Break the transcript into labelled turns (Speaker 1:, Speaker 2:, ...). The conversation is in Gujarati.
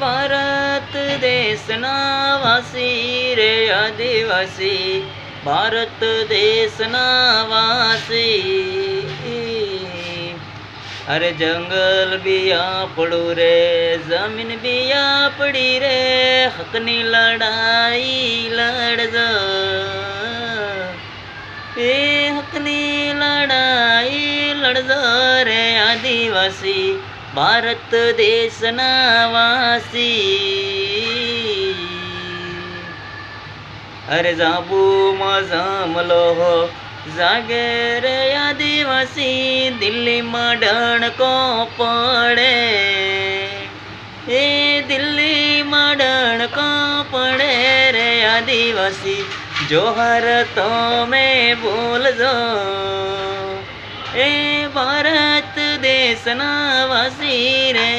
Speaker 1: ભારત દેશના વાસી રે આદિવાસી, ભારત દેશના વાસી। અરે જંગલ બી આપણું રે, જમીન બી આપણી રે, હકની લડાઈ લડજો, એ હકની લડાઈ લડજો રે આદિવાસી, ભારત દેશના વાસી। અરે જાંબુમાં જામલો હો જાગે રે આદિવાસી, દિલ્હીમાં ડણકો પડે, એ દિલ્હીમાં ડણકો પડે રે આદિવાસી, જોહર તમે બોલજો, એ ભારત દેશના વાસી રે।